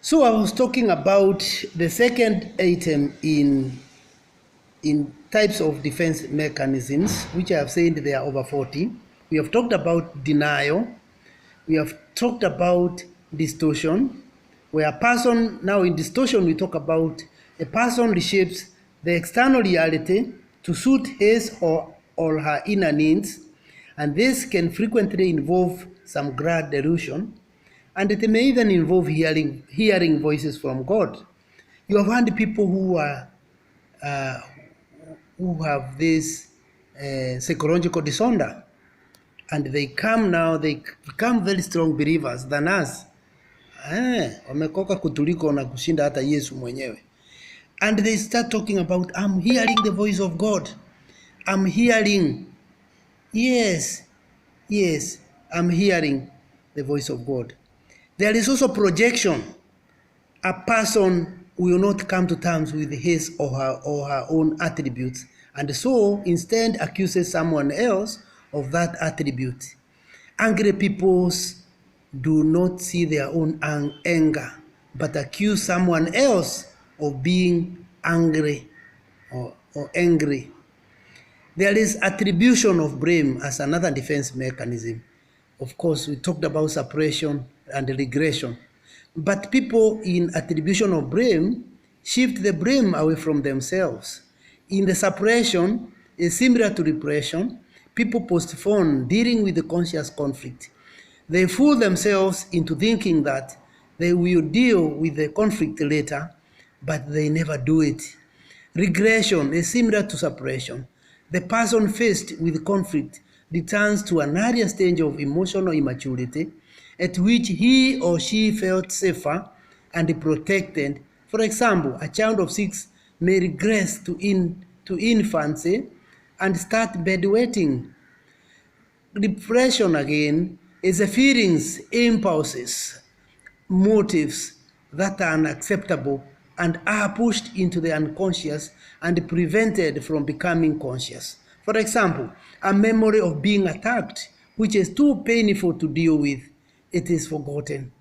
So I was talking about the second item in types of defense mechanisms, which I have said there are over 40. We have talked about denial. We have talked about distortion, where a person, now in distortion, we talk about a person reshapes the external reality to suit his or her inner needs, and this can frequently involve some grand delusion, and it may even involve hearing voices from God. You have heard people who have this psychological disorder, and they become very strong believers than us. Wamekoka kutuliko na kushinda hata Yesu mwenyewe. And they start talking about, I'm hearing the voice of God. I'm hearing. Yes, I'm hearing the voice of God. There is also projection. A person will not come to terms with his or her own attributes, and so instead accuses someone else of that attribute. Angry people do not see their own anger, but accuse someone else of being angry or angry. There is attribution of blame as another defense mechanism. Of course, we talked about suppression and regression. But people in attribution of blame shift the blame away from themselves. In the suppression, is similar to repression, people postpone dealing with the conscious conflict. They fool themselves into thinking that they will deal with the conflict later, but they never do it. Regression is similar to suppression. The person faced with conflict returns to an earlier stage of emotional immaturity at which he or she felt safer and protected. For example, a child of 6 may regress to infancy and start bedwetting. Repression again is the feelings, impulses, motives that are unacceptable and are pushed into the unconscious and prevented from becoming conscious. For example, a memory of being attacked, which is too painful to deal with, it is forgotten.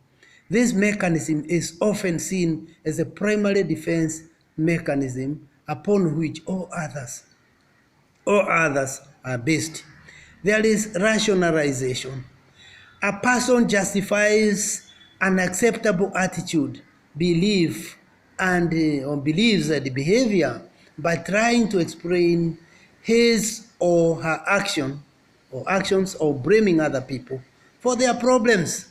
This mechanism is often seen as a primary defense mechanism upon which all others are based. There is rationalization. A person justifies an acceptable attitude, belief, and believes the behavior by trying to explain his or her actions or blaming other people for their problems.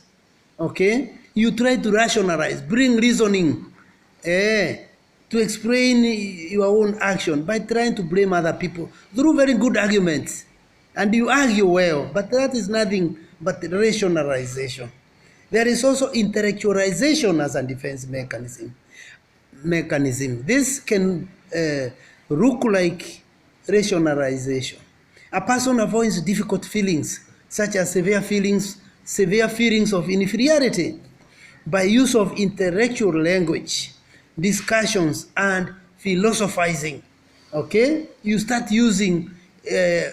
Okay? You try to rationalize, bring reasoning to explain your own action by trying to blame other people through very good arguments. And you argue well, but that is nothing but rationalization. There is also intellectualization as a defense mechanism. This can look like rationalization. A person avoids difficult feelings, such as severe feelings of inferiority, by use of intellectual language, discussions, and philosophizing. Okay? You start using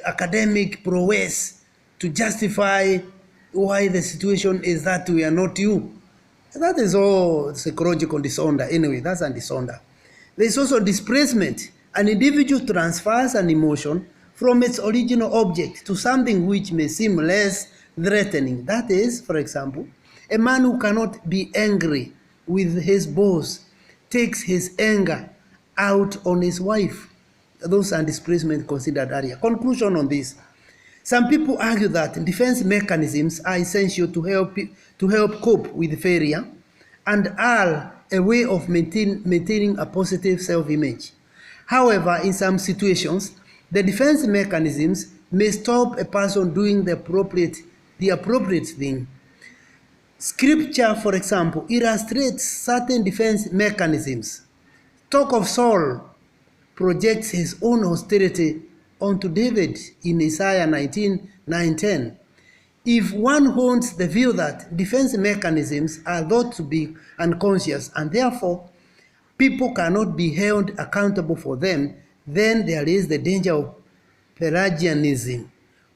academic prowess to justify why the situation is that we are not you. That is all psychological disorder. Anyway, that's a disorder. There is also displacement. An individual transfers an emotion from its original object to something which may seem less threatening. That is, for example, a man who cannot be angry with his boss takes his anger out on his wife. Those are displacement considered earlier. Conclusion on this. Some people argue that defense mechanisms are essential to help cope with failure and are a way of maintaining a positive self-image. However, in some situations, the defense mechanisms may stop a person doing the appropriate thing. Scripture, for example, illustrates certain defense mechanisms. Talk of Saul projects his own hostility onto David in Isaiah 19:9-10. If one holds the view that defense mechanisms are thought to be unconscious and therefore people cannot be held accountable for them, then there is the danger of Pelagianism,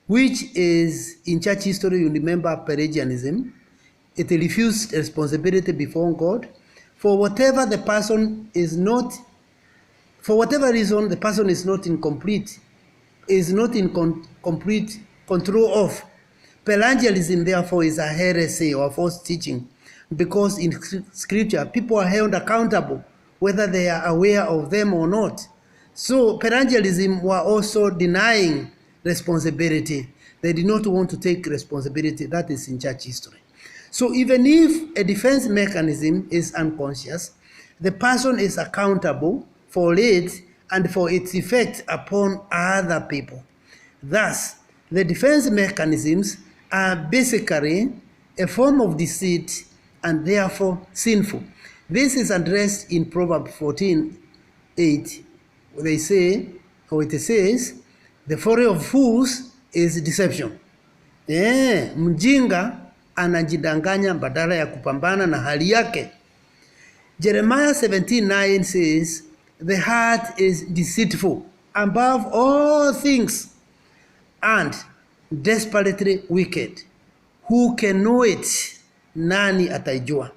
which is, in church history, you remember Pelagianism. It refused responsibility before God For whatever the person is not, for whatever reason the person is not in complete control of. Pelagianism, therefore, is a heresy or false teaching, because in scripture people are held accountable whether they are aware of them or not. So Pelagianism were also denying responsibility. They did not want to take responsibility. That is in church history. So even if a defense mechanism is unconscious, the person is accountable for it and for its effect upon other people. Thus, the defense mechanisms are basically a form of deceit and therefore sinful. This is addressed in Proverbs 14:8. They say, or it says, the folly of fools is deception. Mjinga anajidanganya badala ya kupambana na hali yake. Jeremiah 17:9 says, the heart is deceitful above all things and desperately wicked. Who can know it? Nani ataijua?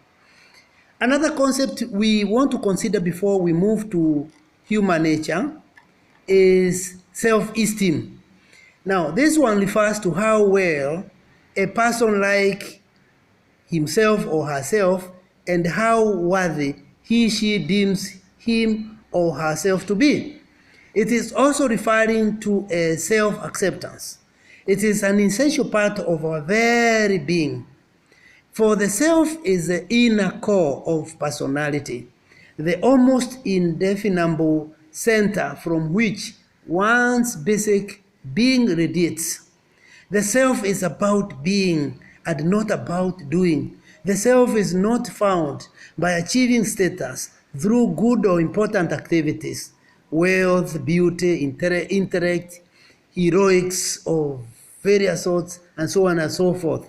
Another concept we want to consider before we move to human nature is self-esteem. Now, this one refers to how well a person likes himself or herself and how worthy she deems him or herself to be. It is also referring to a self-acceptance. It is an essential part of our very being. For the self is the inner core of personality, the almost indefinable center from which one's basic being radiates. The self is about being and not about doing. The self is not found by achieving status through good or important activities, wealth, beauty, intellect, heroics of various sorts, and so on and so forth.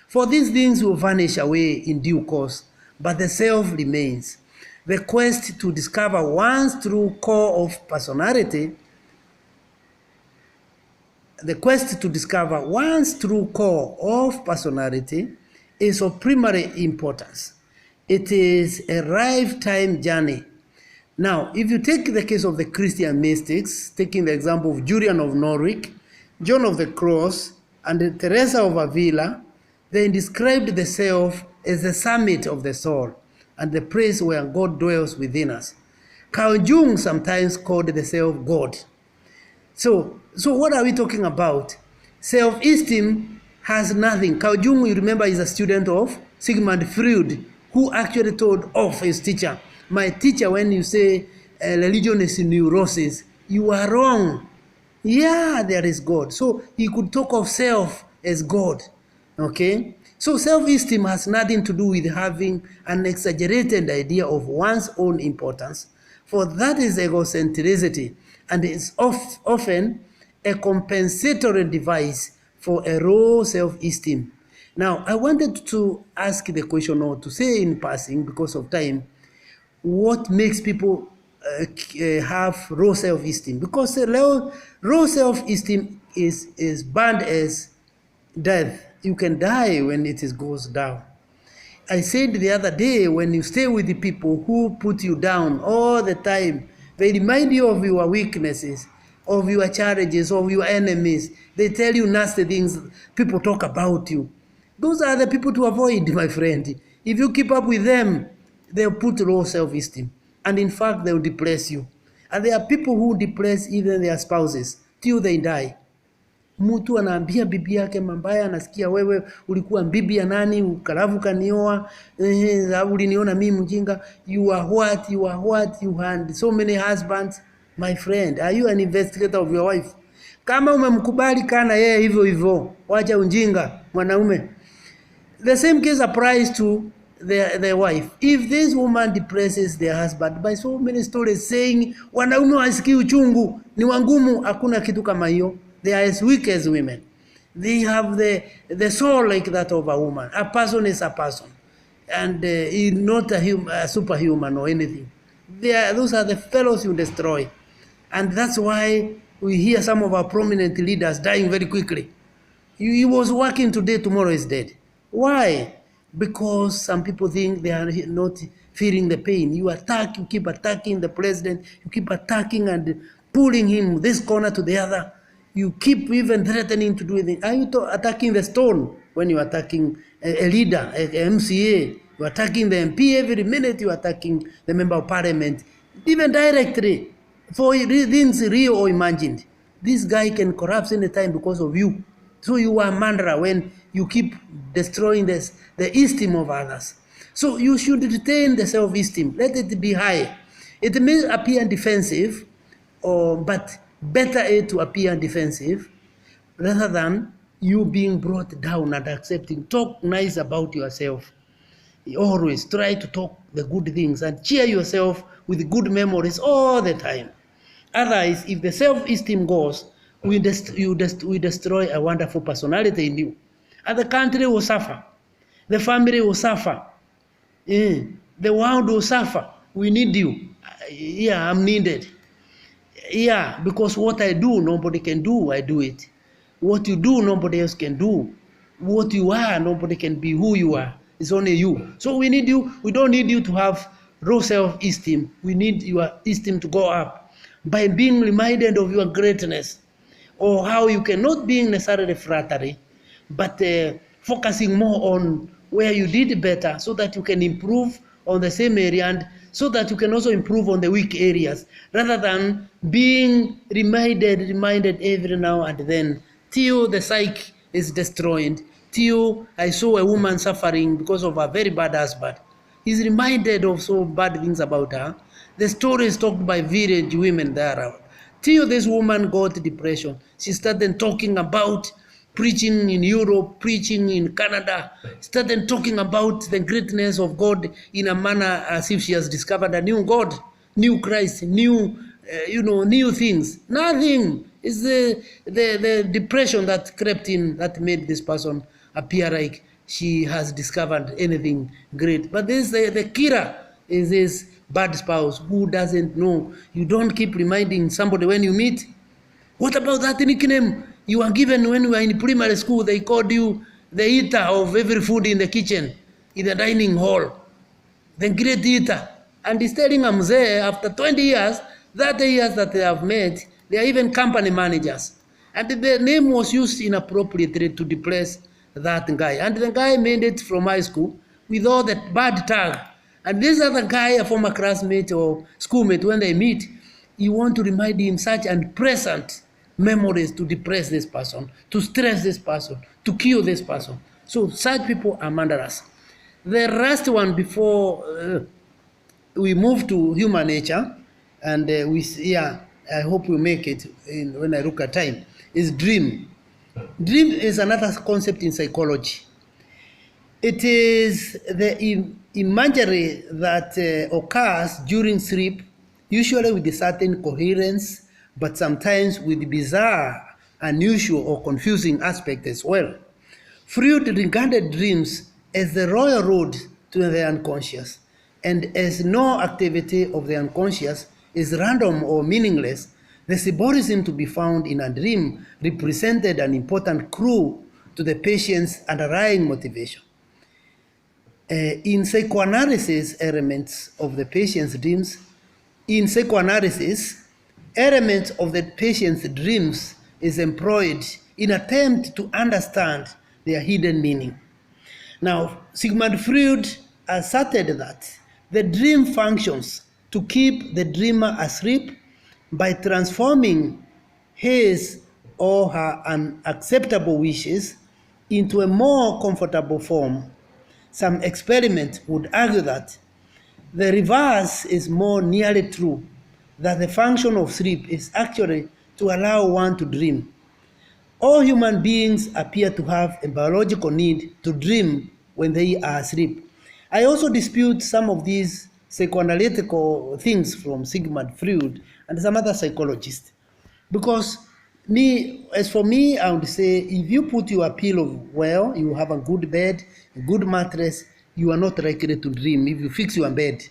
For these things will vanish away in due course, but the self remains. The quest to discover one's true core of personality is of primary importance. It is a lifetime journey. Now, if you take the case of the Christian mystics, taking the example of Julian of Norwich, John of the Cross, and Teresa of Avila, they described the self as the summit of the soul and the place where God dwells within us. Carl Jung sometimes called the self God. So what are we talking about? Self-esteem has nothing. Carl Jung, you remember, is a student of Sigmund Freud, who actually told off his teacher, my teacher, when you say religion is neurosis, you are wrong. Yeah, there is God. So he could talk of self as God. Okay? So self-esteem has nothing to do with having an exaggerated idea of one's own importance, for that is egocentricity and is often a compensatory device for a raw self-esteem. Now, I wanted to ask the question, or to say in passing because of time, what makes people have raw self-esteem? Because raw self-esteem is banned as death. You can die when it goes down. I said the other day, when you stay with the people who put you down all the time, they remind you of your weaknesses, of your challenges, of your enemies. They tell you nasty things, people talk about you. Those are the people to avoid, my friend. If you keep up with them, they'll put low self-esteem. And in fact, they'll depress you. And there are people who depress even their spouses till they die. Mtu anaambia bibi yake mambaya, anasikia wewe ulikuwa bibi ya nani, ukalavu kanioa, uliniona mimi mjinga, you are what, you had so many husbands. My friend, are you an investigator of your wife? Kama umemkubali kana yeye hivyo hivyo, wacha ujinga mwanaume. The same case applies to their wife. If this woman depresses their husband by so many stories saying wanaume wasikii uchungu, ni wangumu, hakuna kitu kama hiyo. They are as weak as women. They have the soul like that of a woman. A person is a person, and is not a superhuman or anything. Those are the fellows you destroy, and that's why we hear some of our prominent leaders dying very quickly. He was working today, tomorrow is dead. Why? because some people think they are not feeling the pain. You attack, you keep attacking the president, you keep attacking and pulling him this corner to the other. You keep even threatening to do anything. Are you attacking the stone when you're attacking a leader, a MCA? You're attacking the MP every minute, you're attacking the member of parliament, even directly, for reasons real or imagined. This guy can collapse anytime because of you. So you are mandra when you keep destroying the esteem of others. So you should retain the self-esteem. Let it be high. It may appear defensive, but better it to appear defensive rather than you being brought down and accepting. Talk nice about yourself. You always try to talk the good things and cheer yourself with good memories all the time. Otherwise, if the self-esteem goes, we destroy a wonderful personality in you. And the country will suffer. The family will suffer. The world will suffer. We need you. Yeah, I'm needed. Yeah, because what I do, nobody can do, I do it. What you do, nobody else can do. What you are, nobody can be who you are. It's only you. So we need you. We don't need you to have low self-esteem. We need your esteem to go up by being reminded of your greatness, or how you cannot be necessarily flattery, but focusing more on where you did better so that you can improve on the same area, and so that you can also improve on the weak areas, rather than being reminded every now and then till the psyche is destroyed, till I saw a woman suffering because of a very bad husband. He's reminded of so bad things about her. The story is talked by village women there around. Till this woman got depression. She started talking about preaching in Europe, preaching in Canada, started talking about the greatness of God in a manner as if she has discovered a new God, new Christ, new things. Nothing. It's the depression that crept in that made this person appear like she has discovered anything great. But this the killer is this bad spouse who doesn't know. You don't keep reminding somebody when you meet. What about that nickname you were given when you were in primary school? They called you the eater of every food in the kitchen, in the dining hall, the great eater. And he's telling them there, after 20 years, 30 years that they have met, they are even company managers. And the name was used inappropriately to depress that guy. And the guy made it from high school with all that bad tag. And this other guy, a former classmate or schoolmate, when they meet, you want to remind him such unpleasant memories to depress this person, to stress this person, to kill this person. So such people are murderers. The last one before we move to human nature, and I hope we make it when I look at time, is dream. Dream is another concept in psychology. It is the imagery that occurs during sleep, usually with a certain coherence, but sometimes with bizarre, unusual, or confusing aspect as well. Freud regarded dreams as the royal road to the unconscious, and as no activity of the unconscious is random or meaningless, the symbolism to be found in a dream represented an important clue to the patient's underlying motivation. In psychoanalysis, elements of the patient's dreams, elements of the patient's dreams is employed in attempt to understand their hidden meaning. Now, Sigmund Freud asserted that the dream functions to keep the dreamer asleep by transforming his or her unacceptable wishes into a more comfortable form. Some experiments would argue that the reverse is more nearly true, that the function of sleep is actually to allow one to dream. All human beings appear to have a biological need to dream when they are asleep. I also dispute some of these psychoanalytical things from Sigmund Freud and some other psychologists. Because as for me, I would say if you put your pillow well, you have a good bed, a good mattress, you are not likely to dream if you fix your bed.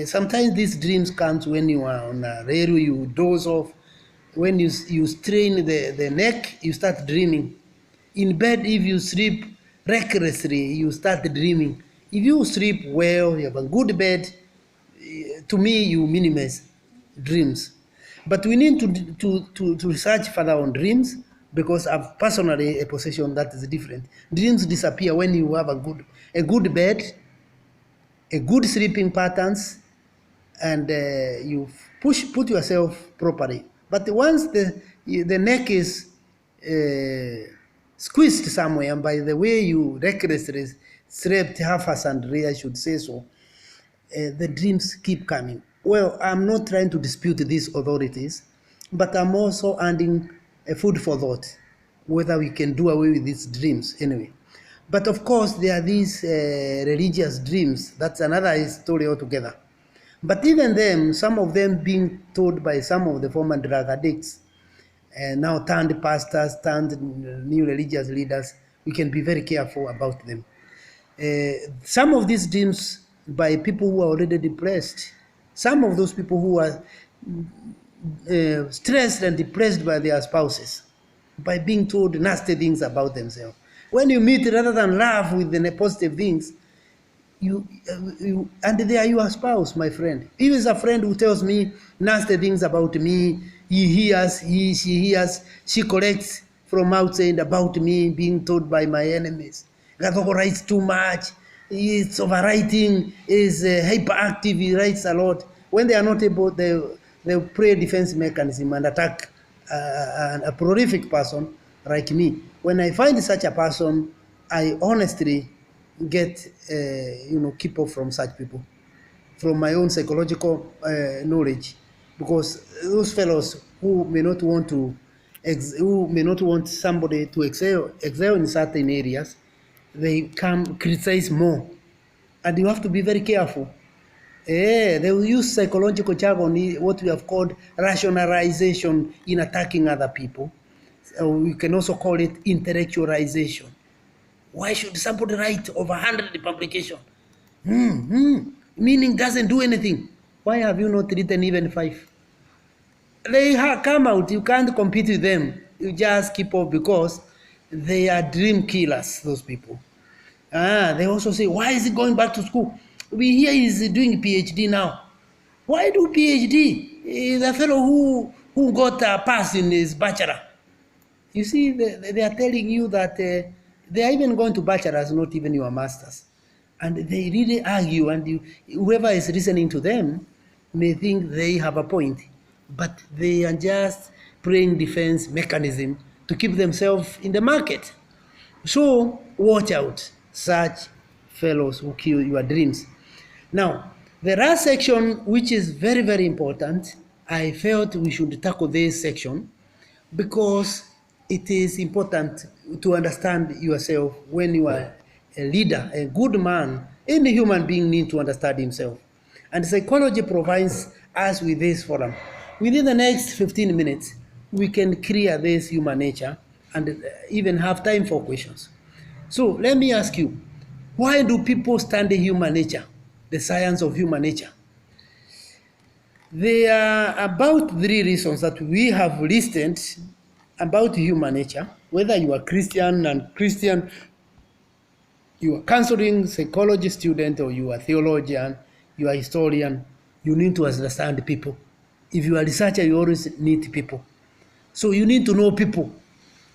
Sometimes these dreams comes when you are on a railway, you doze off. When you strain the neck, you start dreaming. In bed, if you sleep recklessly, you start dreaming. If you sleep well, you have a good bed, to me, you minimize dreams. But we need to research further on dreams because I've personally a position that is different. Dreams disappear when you have a good bed, a good sleeping patterns, and you put yourself properly. But once the neck is squeezed somewhere, and by the way you recklessly slept half-assed, I should say so, the dreams keep coming. Well, I'm not trying to dispute these authorities, but I'm also adding a food for thought, whether we can do away with these dreams anyway. But of course, there are these religious dreams. That's another story altogether. But even them, some of them being told by some of the former drug addicts, and now turned pastors, turned new religious leaders, we can be very careful about them. Some of these dreams by people who are already depressed, some of those people who are stressed and depressed by their spouses, by being told nasty things about themselves. When you meet, rather than laugh with the positive things, and they are your spouse, my friend. If it's a friend who tells me nasty things about me, she hears, she collects from outside about me, being told by my enemies. Gatoko writes too much, he's overwriting, is hyperactive, he writes a lot. When they are not able, they play defense mechanism and attack a prolific person like me. When I find such a person, I honestly get keep off from such people, from my own psychological knowledge, because those fellows who may not want somebody to excel in certain areas, they come criticize more, and you have to be very careful. They will use psychological jargon, what we have called rationalization, in attacking other people. We can also call it intellectualization. Why should somebody write over 100 publications? Meaning doesn't do anything. Why have you not written even 5? They come out, you can't compete with them. You just keep up, because they are dream killers, those people. They also say, why is he going back to school? We hear he's doing PhD now. Why do PhD? He's a fellow who got a pass in his bachelor. You see, they are telling you that they are even going to bachelors, not even your masters. And they really argue, and whoever is listening to them may think they have a point. But they are just playing defense mechanism to keep themselves in the market. So watch out, such fellows who kill your dreams. Now, the last section, which is very, very important, I felt we should tackle this section because it is important to understand yourself when you are a leader, a good man. Any human being needs to understand himself. And psychology provides us with this forum. Within the next 15 minutes, we can clear this human nature and even have time for questions. So let me ask you, why do people study human nature, the science of human nature? There are about 3 reasons that we have listed about human nature. Whether you are Christian, non-Christian, you are counseling psychology student, or you are theologian, you are historian, you need to understand people. If you are a researcher, you always need people. So you need to know people.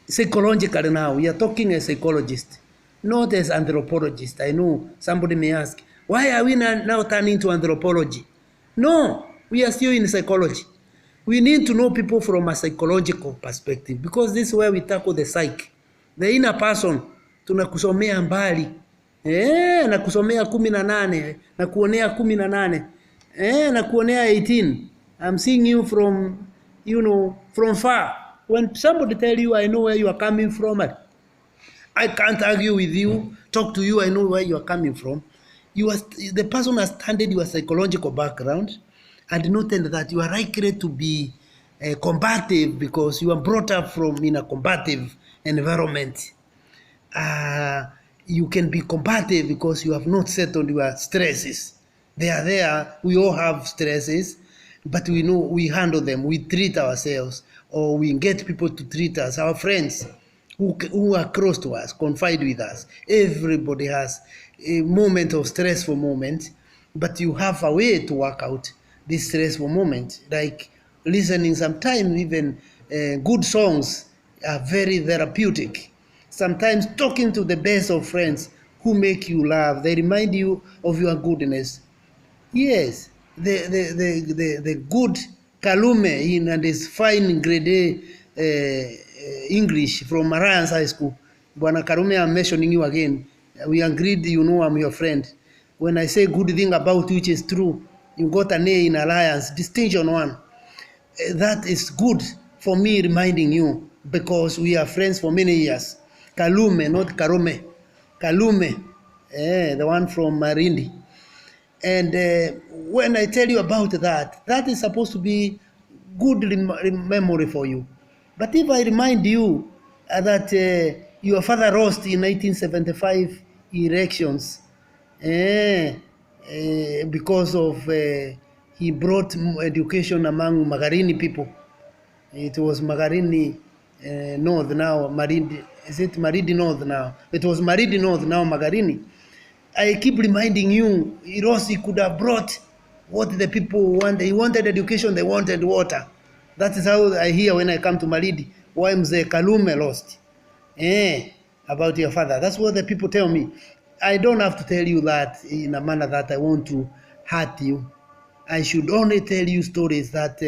Psychologically now, we are talking as psychologists, not as anthropologists. I know somebody may ask, why are we now turning to anthropology? No, we are still in psychology. We need to know people from a psychological perspective, because this is where we tackle the psyche. The inner person, tunakusomea mbali. Nakusomea 18, nakuonea 18. Nakuonea 18. I'm seeing you from, from far. When somebody tell you, I know where you are coming from, I can't argue with you, talk to you, I know where you are coming from. The person has studied your psychological background and noted that you are likely to be combative because you are brought up in a combative environment. You can be combative because you have not settled your stresses. They are there. We all have stresses, but we know we handle them. We treat ourselves, or we get people to treat us, our friends, who are close to us, confide with us. Everybody has a moment of stressful moment, but you have a way to work out this stressful moment, like listening sometimes even good songs are very therapeutic. Sometimes talking to the best of friends who make you laugh, they remind you of your goodness. Yes, the good Kalume in and his fine grade English from Marians High School. Bwana Kalume, I'm mentioning you again. We agreed, you know I'm your friend. When I say good thing about you, which is true, you got an A in Alliance, distinction 1. That is good for me reminding you because we are friends for many years. Kalume, not Karume. Kalume, the one from Marindi. And when I tell you about that, that is supposed to be good memory for you. But if I remind you that your father lost in 1975 elections because of he brought education among Magarini people. It was Magarini North now, Marindi, is it Marindi North now? It was Marindi North now, Magarini. I keep reminding you, Rossi could have brought what the people wanted. He wanted education, they wanted water. That is how I hear when I come to Malidi. Why Mzee Kalume lost? About your father. That's what the people tell me. I don't have to tell you that in a manner that I want to hurt you. I should only tell you stories that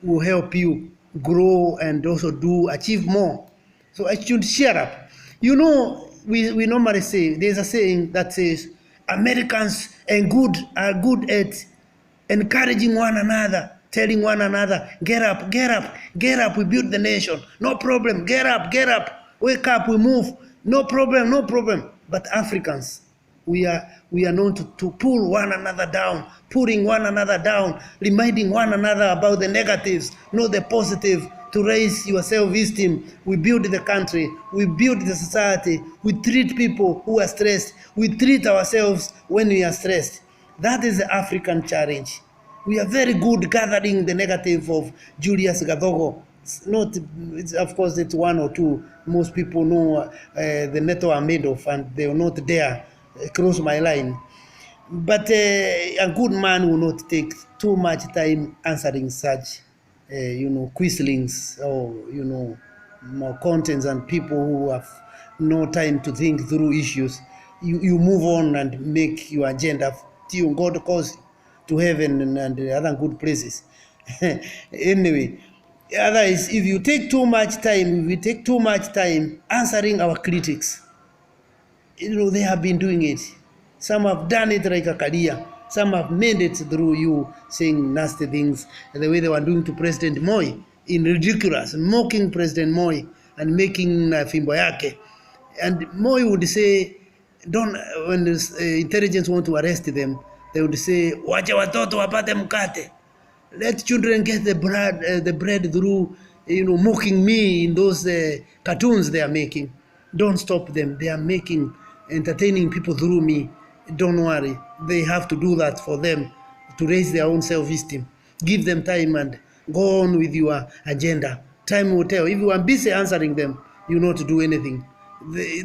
will help you grow and also achieve more. So I should share up. You know, we normally say, there's a saying that says, Americans are good at encouraging one another, telling one another, get up, get up, get up, we build the nation. No problem, get up, wake up, we move. No problem, no problem. But Africans, we are known to pull one another down, pulling one another down, reminding one another about the negatives, not the positive, to raise your self-esteem. We build the country, we build the society, we treat people who are stressed, we treat ourselves when we are stressed. That is the African challenge. We are very good gathering the negative of Julius Gadogo. Of course, it's one or two. Most people know the metal I'm made of, and they are not there. Cross my line. But a good man will not take too much time answering such, quislings or, more contents and people who have no time to think through issues. You move on and make your agenda till God calls to heaven and other good places. Anyway, otherwise, if we take too much time answering our critics, they have been doing it. Some have done it like a career. Some have made it through you saying nasty things, the way they were doing to President Moi, in ridiculous, mocking President Moi and making fimbo yake. And Moi would say, when the intelligence want to arrest them, they would say, wacha watoto wapate mkate. Let children get the bread through, mocking me in those cartoons they are making. Don't stop them. They are entertaining people through me. Don't worry. They have to do that for them to raise their own self-esteem. Give them time and go on with your agenda. Time will tell. If you are busy answering them, you will not do anything.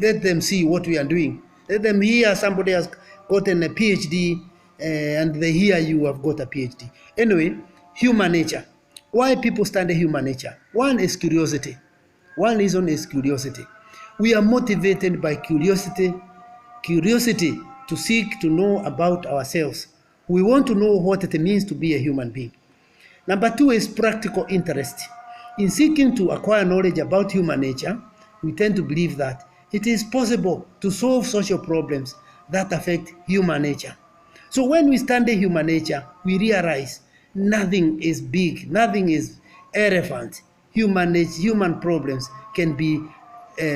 Let them see what we are doing. Let them hear somebody has gotten a PhD and they hear you have got a PhD. Anyway, human nature. Why people study human nature? One is curiosity. One reason is curiosity. We are motivated by curiosity to seek to know about ourselves. We want to know what it means to be a human being. Number two is practical interest. In seeking to acquire knowledge about human nature, we tend to believe that it is possible to solve social problems that affect human nature. So when we study human nature, we realize nothing is big, nothing is irrelevant. Human problems can be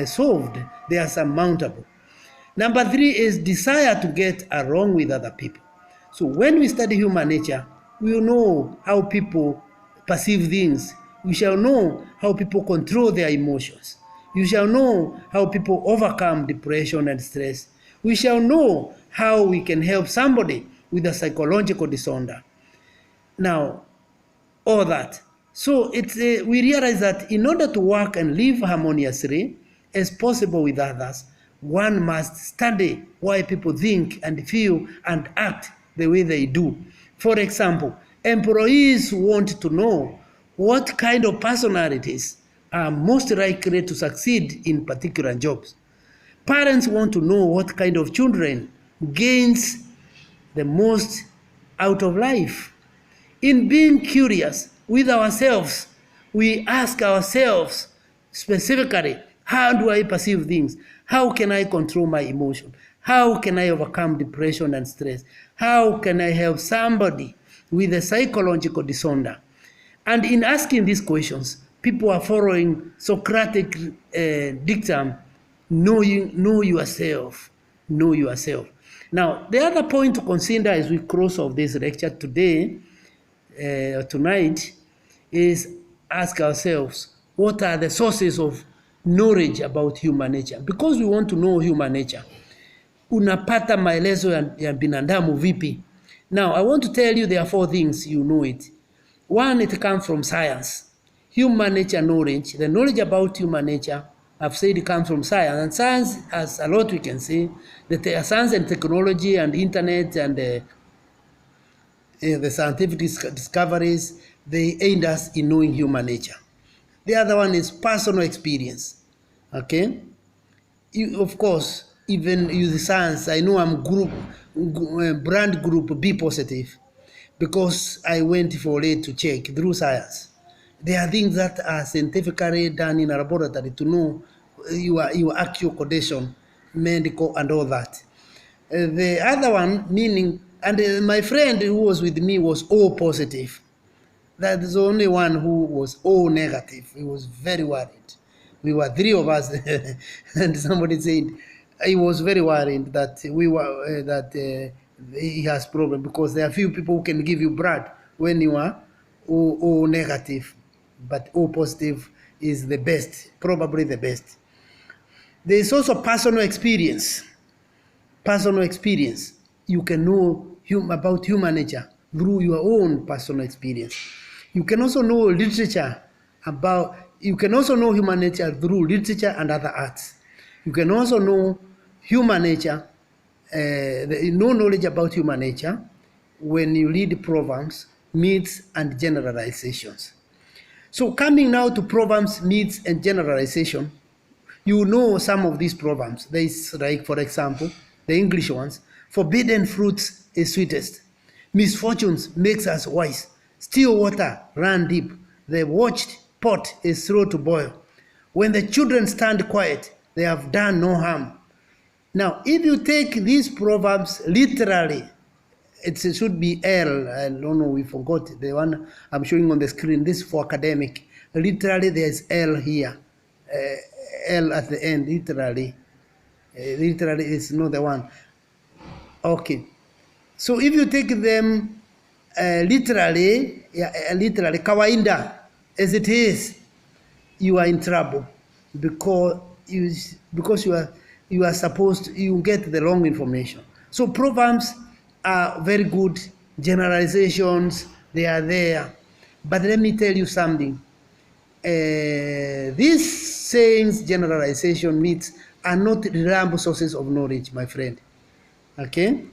solved. They are surmountable. Number three is desire to get along with other people. So when we study human nature, we will know how people perceive things. We shall know how people control their emotions. You shall know how people overcome depression and stress. We shall know how we can help somebody with a psychological disorder. Now, all that. So we realize that in order to work and live harmoniously, as possible with others, one must study why people think and feel and act the way they do. For example, employees want to know what kind of personalities are most likely to succeed in particular jobs. Parents want to know what kind of children gains the most out of life. In being curious with ourselves, we ask ourselves specifically, how do I perceive things? How can I control my emotion? How can I overcome depression and stress? How can I help somebody with a psychological disorder? And in asking these questions, people are following Socratic dictum, know yourself, know yourself. Now, the other point to consider as we close off this lecture today, tonight, is ask ourselves, what are the sources of knowledge about human nature? Because we want to know human nature. Unapata maelezo ya binadamu vipi? Now, I want to tell you there are 4 things you know it. One, it comes from science. Human nature knowledge, the knowledge about human nature, I've said it comes from science. And science has a lot we can say. The science and technology and internet and the scientific discoveries, they aid us in knowing human nature. The other one is personal experience. Okay? Of course, even use science, I know I'm brand group B positive because I went for it to check through science. There are things that are scientifically done in a laboratory to know your actual condition, medical and all that. The other one, meaning, and my friend who was with me was O positive. That is the only one who was O negative. He was very worried. We were 3 of us, and somebody said he was very worried that he has problem because there are few people who can give you blood when you are O negative, but O positive is the best, probably the best. There is also personal experience. Personal experience. You can know about human nature through your own personal experience. You can also know literature about, you can also know human nature through literature and other arts. You can also know human nature, know knowledge about human nature when you read proverbs, myths, and generalizations. So coming now to proverbs, myths, and generalization, you know some of these proverbs. There is, like, for example, the English ones. Forbidden fruits is sweetest. Misfortunes makes us wise. Still water run deep. The watched pot is slow to boil. When the children stand quiet, they have done no harm. Now, if you take these proverbs literally, it should be L. I don't know, we forgot the one I'm showing on the screen. This is for academic. Literally, there's L here. L at the end, literally. Literally is not the one. Okay. So if you take them literally, kawaida, as it is, you are in trouble because you are supposed to, you get the wrong information. So proverbs are very good generalizations, they are there. But let me tell you something. These sayings, generalization, myths are not reliable sources of knowledge, my friend. Okay?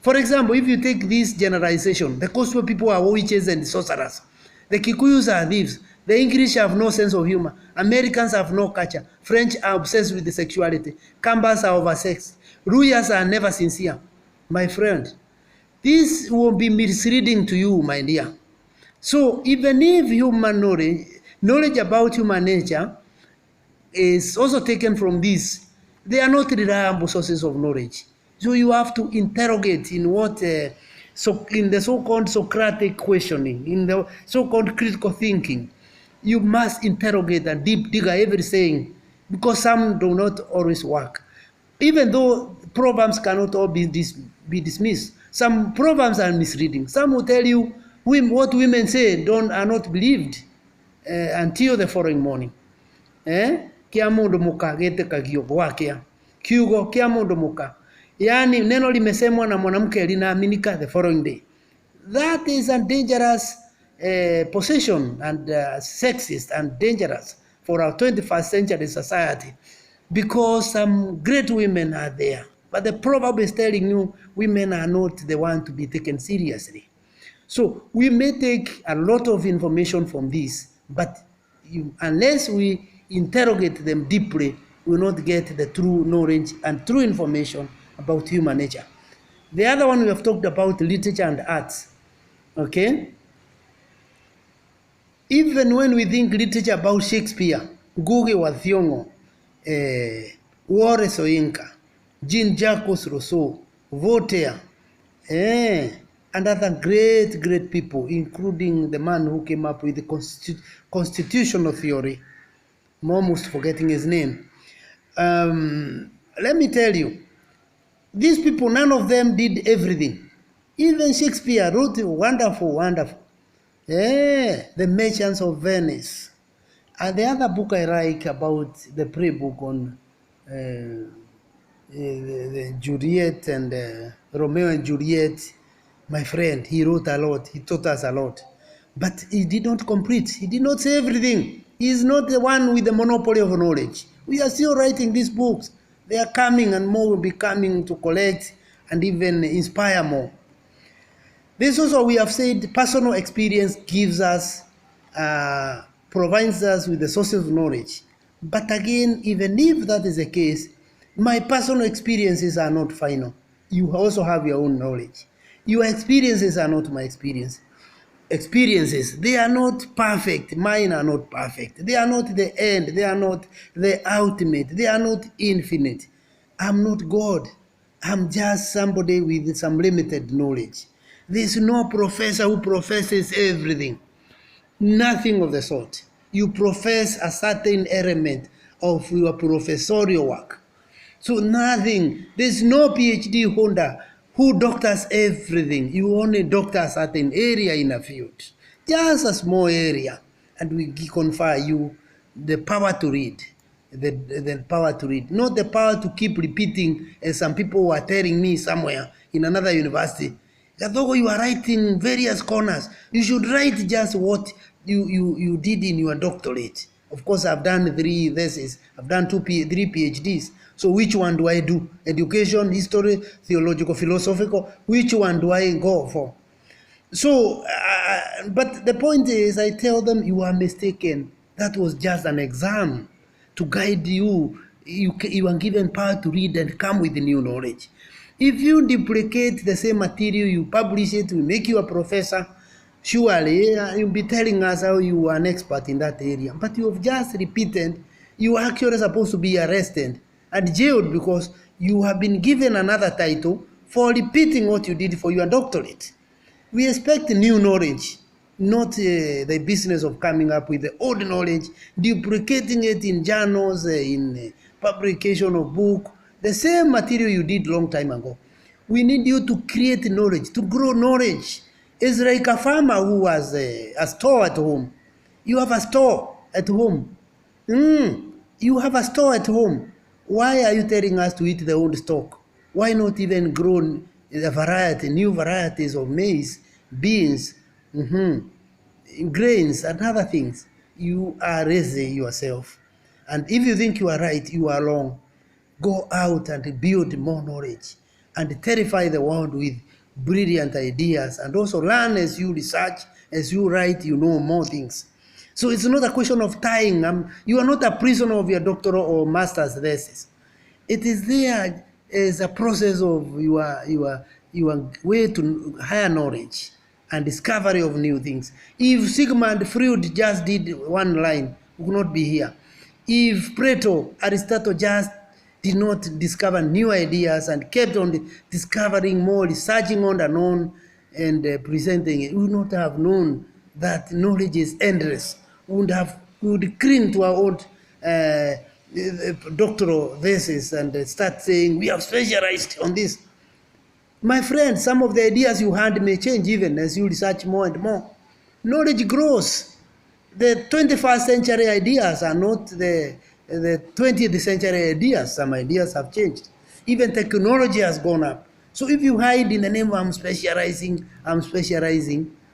For example, if you take this generalization, the Kosovo people are witches and sorcerers. The Kikuyus are thieves. The English have no sense of humor. Americans have no culture. French are obsessed with the sexuality. Kambas are oversexed. Ruyas are never sincere. My friend, this will be misleading to you, my dear. So even if human knowledge about human nature is also taken from this, they are not reliable sources of knowledge. So you have to interrogate in what, in the so-called Socratic questioning, in the so-called critical thinking. You must interrogate and dig every saying, because some do not always work. Even though proverbs cannot all be dismissed, some proverbs are misleading. Some will tell you what women say are not believed until the following morning. Kia mundu muka getekagio gwakea. Kiugo kia mundu muka. Yani neno limesemwa na mwanamke linaaminika the following day. That is a dangerous position and sexist and dangerous for our 21st century society. because some great women are there. But the proverb is telling you women are not the one to be taken seriously. So we may take a lot of information from this, but unless we interrogate them deeply, we will not get the true knowledge and true information about human nature. The other one we have talked about, literature and arts. Okay? Even when we think literature about Shakespeare, Ngugi wa Thiong'o, Wole Soyinka, Jean-Jacques Rousseau, Voltaire, and other great people, including the man who came up with the constitutional theory. I'm almost forgetting his name. Let me tell you, these people, none of them did everything. Even Shakespeare wrote wonderful. The Merchants of Venice. And the other book I like about the pre-book on the Juliet and Romeo and Juliet, my friend, he wrote a lot, he taught us a lot. But he did not complete, he did not say everything. He is not the one with the monopoly of knowledge. We are still writing these books. They are coming, and more will be coming to collect and even inspire more. This also, we have said, personal experience gives us, provides us with the sources of knowledge. But again, even if that is the case, my personal experiences are not final. You also have your own knowledge. Your experiences are not my experiences. They are not perfect. Mine are not perfect. They are not the end. They are not the ultimate. They are not infinite. I'm not God. I'm just somebody with some limited knowledge. There's no professor who professes everything. Nothing of the sort. You profess a certain element of your professorial work. So nothing. There's no PhD holder who doctors everything. You only doctor a certain area in a field. Just a small area. And we confer you the power to read. The power to read. Not the power to keep repeating, as some people were telling me somewhere in another university. That though you are writing various corners, you should write just what you did in your doctorate. Of course, I've done 3 theses. I've done 3 PhDs. So which one do I do? Education, history, theological, philosophical. Which one do I go for? So, but the point is, I tell them, you are mistaken. That was just an exam to guide you. You are given power to read and come with new knowledge. If you duplicate the same material, you publish it, we make you a professor, surely you'll be telling us how you are an expert in that area. But you have just repeated. You are actually supposed to be arrested and jailed because you have been given another title for repeating what you did for your doctorate. We expect new knowledge, not the business of coming up with the old knowledge, duplicating it in journals, in publication of book, the same material you did long time ago. We need you to create knowledge, to grow knowledge. It's like a farmer who has a store at home. You have a store at home. You have a store at home. Why are you telling us to eat the old stock? Why not even grow new varieties of maize, beans, grains, and other things? You are raising yourself. And if you think you are right, you are wrong. Go out and build more knowledge and terrify the world with brilliant ideas, and also learn as you research, as you write, you know more things. So it's not a question of tying. You are not a prisoner of your doctoral or master's thesis. It is there as a process of your way to higher knowledge and discovery of new things. If Sigmund Freud just did one line, we would not be here. If Plato, Aristotle just did not discover new ideas and kept on discovering more, researching on and on, and presenting it, we would not have known that knowledge is endless. We would cling to our old doctoral thesis and start saying, we have specialized on this. My friend, some of the ideas you had may change even as you research more and more. Knowledge grows. The 21st century ideas are not the 20th century ideas. Some ideas have changed. Even technology has gone up. So if you hide in the name of I'm specializing,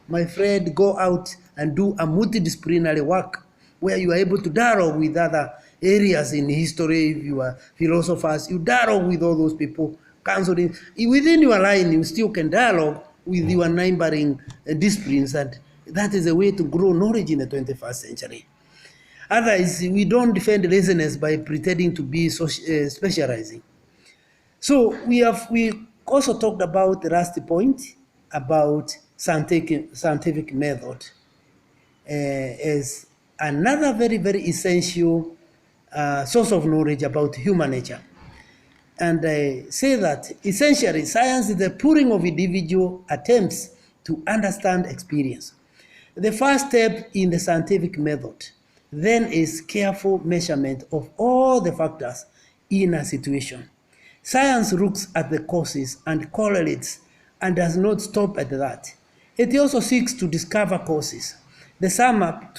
my friend, go out and do a multidisciplinary work where you are able to dialogue with other areas in history, if you are philosophers, you dialogue with all those people, counseling. Within your line, you still can dialogue with your neighboring disciplines, and that is a way to grow knowledge in the 21st century. Otherwise, we don't defend laziness by pretending to be specializing. So we also talked about the last point about scientific method as another very essential source of knowledge about human nature. And I say that essentially science is the pooling of individual attempts to understand experience. The first step in the scientific method then is careful measurement of all the factors in a situation. Science looks at the causes and correlates and does not stop at that. It also seeks to discover causes. To sum up,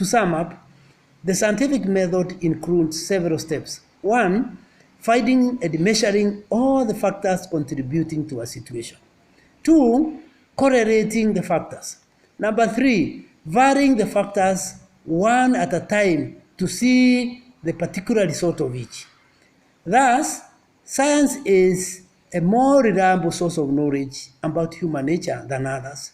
the scientific method includes several steps. 1, finding and measuring all the factors contributing to a situation. 2, correlating the factors. Number 3, varying the factors one at a time to see the particular result of each. Thus, science is a more reliable source of knowledge about human nature than others.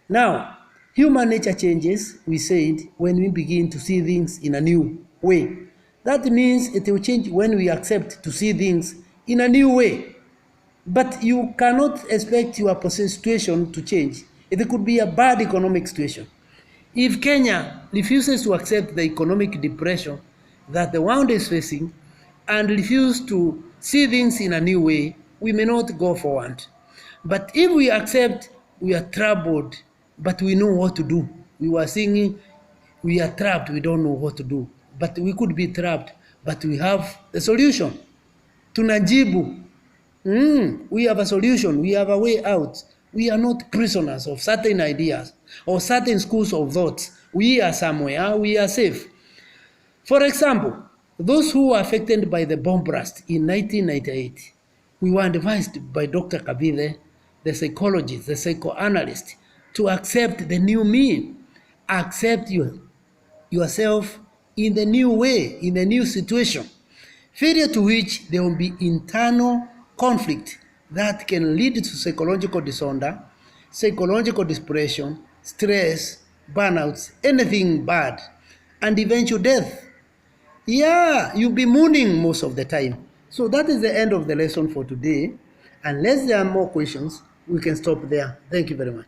Now, human nature changes, we said, when we begin to see things in a new way. That means it will change when we accept to see things in a new way. But you cannot expect your situation to change. It could be a bad economic situation. If Kenya refuses to accept the economic depression that the world is facing and refuses to see things in a new way, we may not go forward. But if we accept we are troubled, but we know what to do. We were singing, we are trapped, we don't know what to do. But we could be trapped, but we have the solution. Tunajibu. We have a solution, we have a way out. We are not prisoners of certain ideas or certain schools of thought. We are somewhere, we are safe. For example, those who were affected by the bomb blast in 1998, we were advised by Dr. Kabile, the psychologist, the psychoanalyst, to accept the new me, accept yourself in the new way, in the new situation, failure to which there will be internal conflict that can lead to psychological disorder, psychological depression, stress, burnouts, anything bad, and eventual death. Yeah, you'll be mooning most of the time. So that is the end of the lesson for today. Unless there are more questions, we can stop there. Thank you very much.